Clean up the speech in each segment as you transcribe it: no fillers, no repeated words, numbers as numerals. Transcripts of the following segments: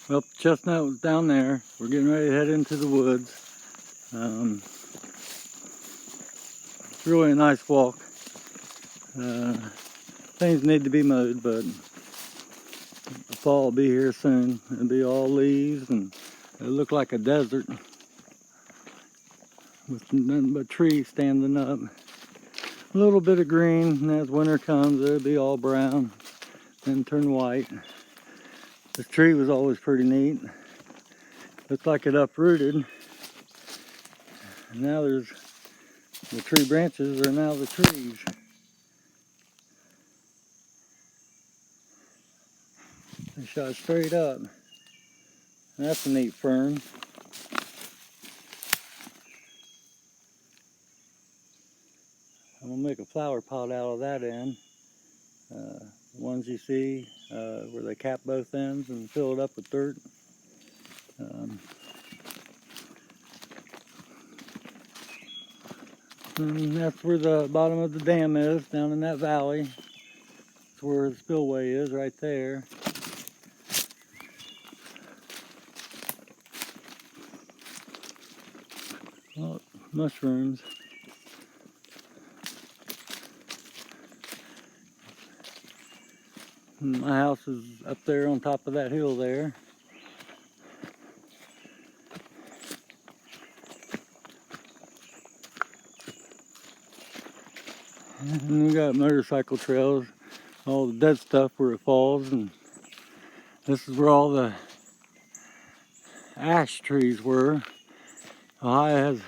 Well, chestnut was down there. We're getting ready to head into the woods. It's really a nice walk. Things need to be mowed, but the fall will be here soon. It'll be all leaves and it'll look like a desert with nothing but trees standing up. A little bit of green, and as winter comes, it'll be all brown, then turn white. This tree was always pretty neat. Looks like it uprooted. And now there's the tree branches are now the trees. They shot straight up. That's a neat fern. I'm gonna make a flower pot out of that end. The ones you see where they cap both ends and fill it up with dirt. And that's where the bottom of the dam is, down in that valley. That's where the spillway is, right there. Oh, mushrooms. My house is up there on top of that hill there. And we got motorcycle trails, all the dead stuff where it falls, and this is where all the ash trees were. Ohio has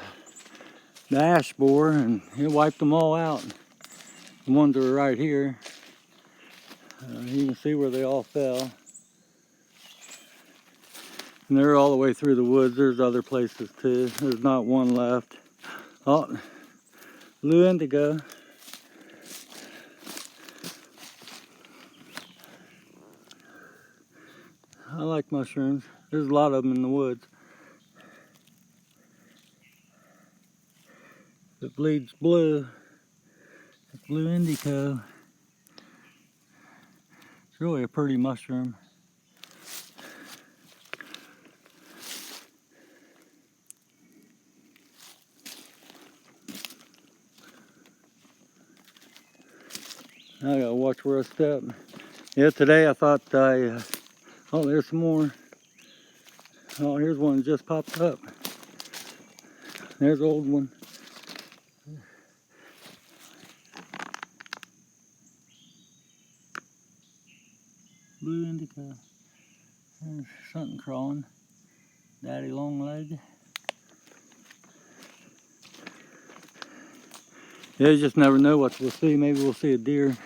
the ash borer and it wiped them all out. The ones that were right here, you can see where they all fell. And they're all the way through the woods. There's other places too. There's not one left. Oh, blue indigo. I like mushrooms. There's a lot of them in the woods. It bleeds blue. It's blue indigo. It's really a pretty mushroom. I gotta watch where I step. Yeah, today I thought oh, there's some more. Oh, here's one that just popped up. There's an old one. Blue indigo. There's something crawling. Daddy long leg. Yeah, you just never know what we'll see. Maybe we'll see a deer.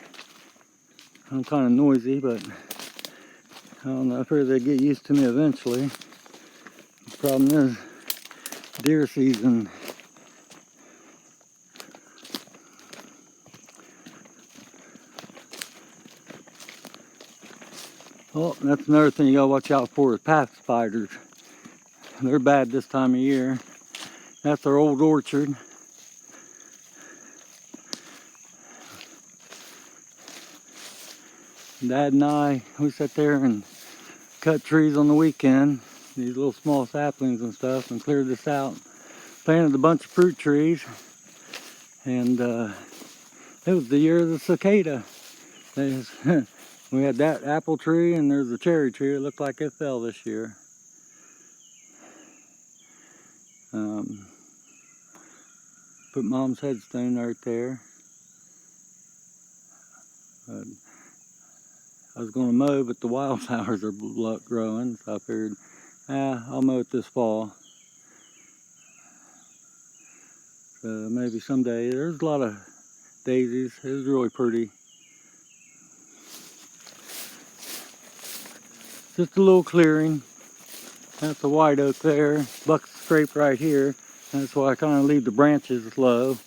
I'm kind of noisy, but I don't know. I figure they get used to me eventually. The problem is deer season. Oh, that's another thing you gotta watch out for is path spiders. They're bad this time of year. That's our old orchard. Dad and I, we sat there and cut trees on the weekend, these little small saplings and stuff, and cleared this out. Planted a bunch of fruit trees, and it was the year of the cicada. We had that apple tree and there's a cherry tree. It looked like it fell this year. Put Mom's headstone right there. I was going to mow, but the wildflowers are growing, so I figured, I'll mow it this fall. So maybe someday. There's a lot of daisies. It was really pretty. Just a little clearing. That's a white oak there. Buck scrape right here. That's why I kind of leave the branches low.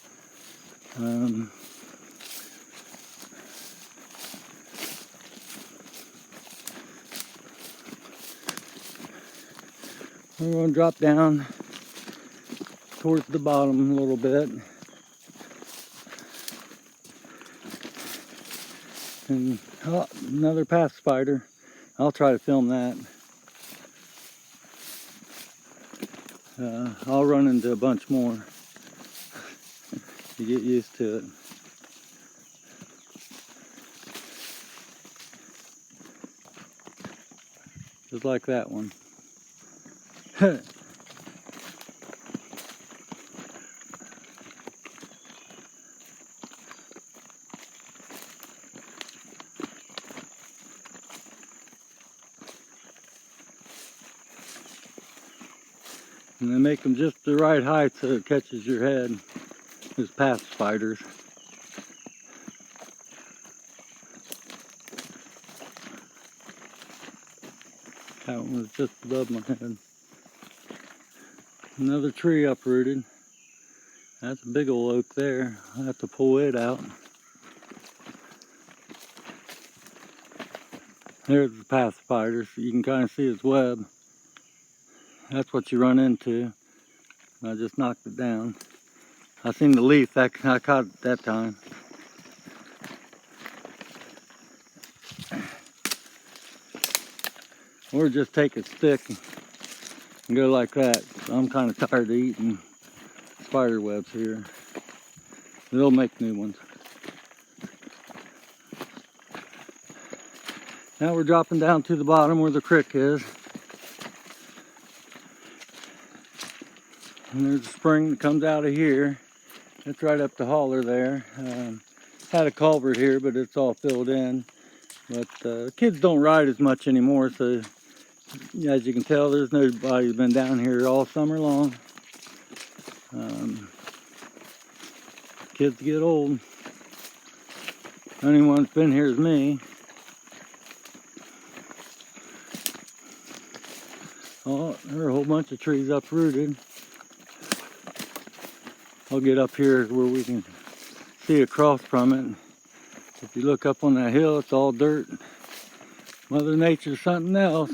We're going to drop down towards the bottom a little bit. And oh, another path spider. I'll try to film that. I'll run into a bunch more. You get used to it. Just like that one. And they make them just the right height so it catches your head. Those path spiders. That one was just above my head. Another tree uprooted. That's a big old oak there. I'll have to pull it out. There's the path spider, so you can kind of see its web. That's what you run into. I just knocked it down. I seen the leaf that I caught it that time. Or just take a stick and go like that. I'm kind of tired of eating spider webs here. They'll make new ones. Now we're dropping down to the bottom where the creek is. And there's a spring that comes out of here. It's right up the holler there. Had a culvert here, but it's all filled in. But kids don't ride as much anymore, so as you can tell, there's nobody who's been down here all summer long. Kids get old. The only one that's been here is me. Oh, there are a whole bunch of trees uprooted. I'll get up here where we can see across from it. If you look up on that hill, it's all dirt. Mother Nature's something else.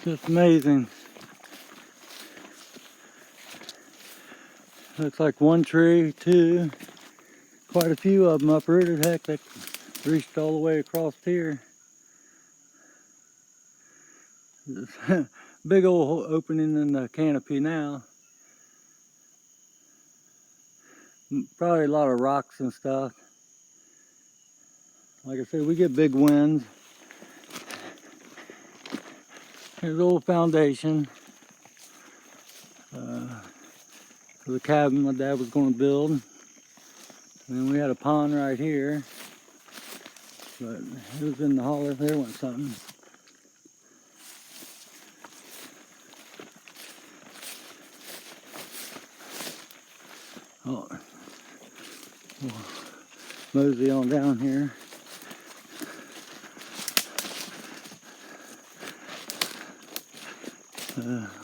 Just amazing. Looks like one tree, two, quite a few of them uprooted. Heck, they reached all the way across here. Big old opening in the canopy now. Probably a lot of rocks and stuff. Like I said, we get big winds. Here's the old foundation for the cabin my dad was going to build. And then we had a pond right here. But it was in the holler. There went something. Oh, we'll mosey on down here.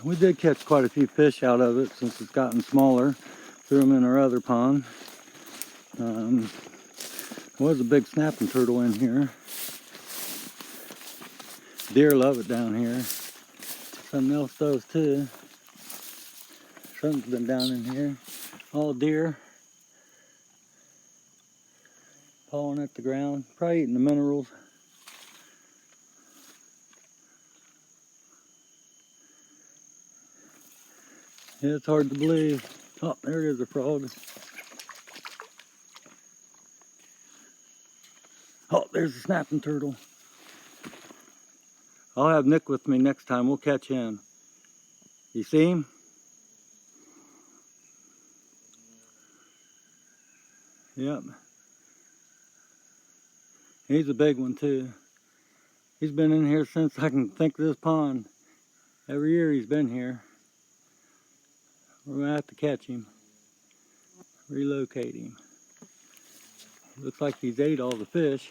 We did catch quite a few fish out of it since it's gotten smaller. Threw them in our other pond. There was a big snapping turtle in here. Deer love it down here. Something else does too. Something's been down in here. All deer. Pawing at the ground. Probably eating the minerals. Yeah, it's hard to believe. Oh, there it is, a frog. Oh, there's a snapping turtle. I'll have Nick with me next time. We'll catch him. You see him? Yep. He's a big one too. He's been in here since I can think of this pond. Every year he's been here. We're gonna have to catch him. Relocate him. Looks like he's ate all the fish.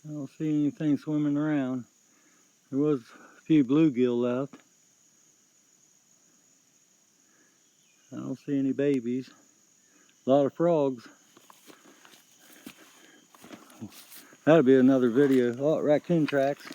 I don't see anything swimming around. There was a few bluegill left. I don't see any babies. A lot of frogs. That'll be another video. Oh, raccoon tracks.